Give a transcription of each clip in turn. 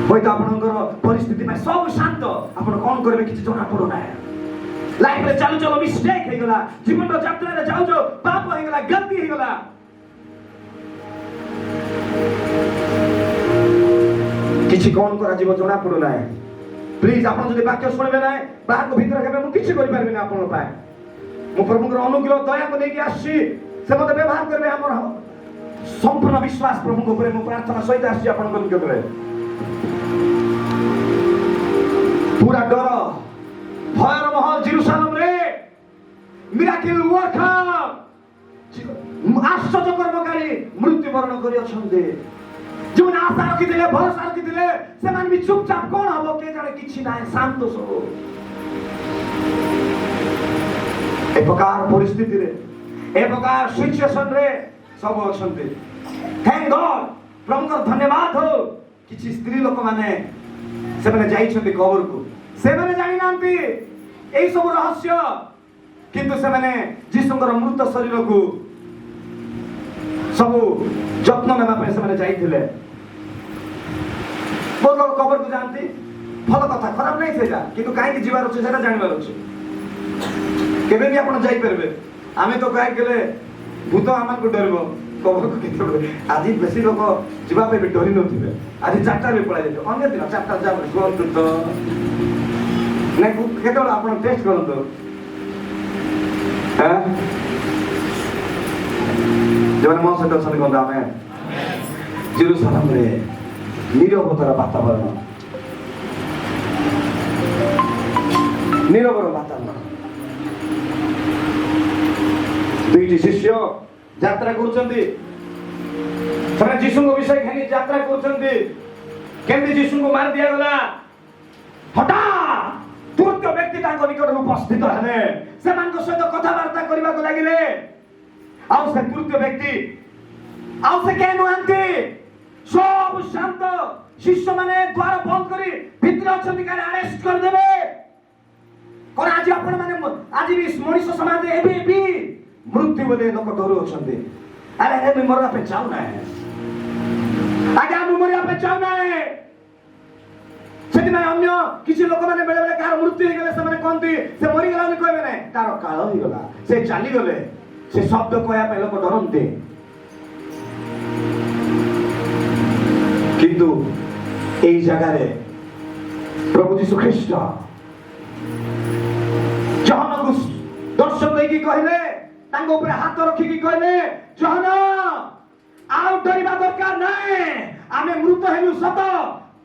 হয়তো আপনার পরিস্থিতি সব শান্ত, আপনার কম করবে কিছু জনা পড়ো না। লাইফ চালু চালু মিস্টেক হয়ে গলা, জীবন যাত্রা যাও যাও পাপ হয়ে গলা, গলতি হয়ে গলা। কিছু কম করা জীব জনা পড়ো না। প্লিজ আপনার যদি বাক্য শুনবে না, বাহার ভিতরে কেবে মু কিছু করে পারবি না আপনার পায়। মু প্রভুঙ্কর অনুগ্রহ দয়াকে নেইকি আসছি, সে মতে ব্যবহার করবে। আমার সম্পূর্ণ বিশ্বাস প্রভুঙ্ক উপরে মু প্রার্থনা সহিত আসছি আপনার নিকটরে। পুরা ডর ভয়ের মহল জেরুসালেম রে মিরাকেল ওয়ার্কার আশ্চর্য কর্মকারী মৃত্যুবরণ করিয়াছন্তি। যেমন আশা রখিলে ভরসা রখিলে সেমানে বি চুপচাপ কোন হব কে জানে, কিছু নাই, শান্ত সব। এ প্রকার পরিস্থিতি রে, এ প্রকার সিচুয়েশন রে সব অছন্তি। থ্যাঙ্ক গড, প্রভুঙ্কর ধন্যবাদ হো। কিছু স্ত্রী লোক মানে সেমানে যাইছন্তি কবরকু, সেমানে জানি নান্তি এই সব রহস্য, কিন্তু সেমানে যিশুঙ্কর মৃত শরীরকু সবু যত্ন নেবা ପାଇଁ ସେମାନେ ଯାଇଥିଲେ। ବହୁତ ଲୋକ କବରକୁ ଯାଆନ୍ତି, ଭଲ କଥା, ଖରାପ ନାହିଁ ସେଇଟା, କିନ୍ତୁ କାହିଁକି ଯିବାର ଅଛି ସେଇଟା ଜାଣିବାର ଅଛି। କେବେ ବି ଆପଣ ଯାଇପାରିବେ। ଆମେ ତ କାହିଁକି ଗଲେ ଭୂତ ଆମକୁ ଡରିବ, କବରକୁ କେତେବେଳେ। ଆଜି ବେଶୀ ଲୋକ ଯିବା ପାଇଁ ବି ଡରି ନଥିବେ। ଆଜି 4ଟାରେ ପଳାଇ ଯାଇଥିବେ, ଅନ୍ୟ ଦିନ 4ଟା ଯାଅ କୁହନ୍ତୁ ତ ନାଇଁ, କେତେବେଳେ ଆପଣ ଟେଷ୍ଟ କରନ୍ତୁ। যেমন ମୋ ସହିତ ଅଛନ୍ତି କହନ୍ତୁ ଆମେ ଜେରୁସାଲେମରେ ନିରବତାର ବାତାବରଣ, ନିରବର ବାତାବରଣ। ଦୁଇଟି ଶିଷ୍ୟ ଯାତ୍ରା କରୁଛନ୍ତି, ସେମାନେ ଯୀଶୁଙ୍କ ବିଷୟ ଘେନି ଯାତ୍ରା କରୁଛନ୍ତି। କେମିତି ଯୀଶୁଙ୍କୁ ମାରି ଦିଆଗଲା, ହଠାତ୍ ତୃତୀୟ ବ୍ୟକ୍ତି ତାଙ୍କ ନିକଟରେ ଉପସ୍ଥିତ ହେଲେ, ସେମାନଙ୍କ ସହିତ କଥାବାର୍ତ୍ତା କରିବାକୁ ଲାଗିଲେ। ଆଉ ସେ ତୃତୀୟ ବ୍ୟକ୍ତି ଆଉ ସେ କେହି ନୁହନ୍ତି, ସବୁ ଶାନ୍ତ। ଶିଷ୍ୟମାନେ ଦ୍ୱାର ବନ୍ଦ କରି ଭିତରେ ଅଛନ୍ତି, କାଳେ ଆରେଷ୍ଟ କରିଦେବେ। କଣ ଆଜି ଆପଣ ମାନେ ଆଜି ବି ମଣିଷ ସମାଜରେ ଏବେ ବି ମୃତ୍ୟୁ ବୋଲେ ଲୋକ ଡରୁ ଅଛନ୍ତି। ଆରେ ମୁଁ ମରିବା ପାଇଁ ଚାହୁଁନାହିଁ, ଆଜ୍ଞା ମୁଁ ମରିବା ପାଇଁ ଚାହୁଁନାହିଁ। ସେଥିପାଇଁ ଅନ୍ୟ କିଛି ଲୋକମାନେ ବେଳେ ବେଳେ କାହାର ମୃତ୍ୟୁ ହେଇଗଲେ ସେମାନେ କହନ୍ତି ସେ ମରିଗଲା ବୋଲି କହିବେ ନାହିଁ, ତାର କାଳ ହେଇଗଲା, ସେ ଚାଲିଗଲେ। ସେ ଶବ୍ଦ କହିବା ପାଇଁ ଲୋକ ଡରନ୍ତି। କିନ୍ତୁ এই জায়গায় প্রভু যীশু খ্রিস্ট জহনକୁ দর্শন ଦେଇକି କହିଲେ, ତାଙ୍କ ଉପରେ ହାତ ରଖିକି କହିଲେ, ଜହନ ଆଉ ଡରିବା ଦରକାର ନାହିଁ। ଆମେ ମୃତ ହେଲୁ ସତ,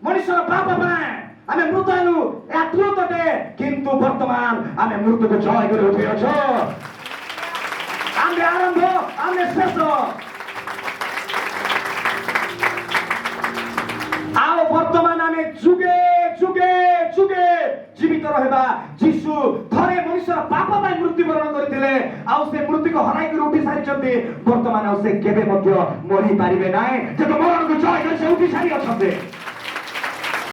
ମଣିଷର ପାପ ପାଇଁ ଆମେ ମୃତ ହେଲୁ, ଏହା ତ୍ରୁତଟେ, କିନ୍ତୁ ବର୍ତ୍ତମାନ ଆମେ ମୃତ୍ୟୁକୁ ଜୟ କରି ଉଠିଅଛୁ। ଆମେ ଆରମ୍ଭ, ଆମେ ଶେଷ। ଆଉ ବର୍ତ୍ତମାନ ଆମେ ଯୁଗେ ଯୁଗେ ଯୁଗେ ଜୀବିତ ରହିବା। ଯୀଶୁ ଥରେ ମଣିଷର ପାପ ପାଇଁ ମୃତ୍ୟୁବରଣ କରିଥିଲେ, ଆଉ ସେ ମୃତ୍ୟୁକୁ ହରାଇକି ଉଠି ସାରିଛନ୍ତି। ବର୍ତ୍ତମାନ ଆଉ ସେ କେବେ ମଧ୍ୟ ମରି ପାରିବେ ନାହିଁ, ଯେହେତୁ ମରଣକୁ ଜୟ କରି ସେ ଉଠି ସାରି ଅଛନ୍ତି।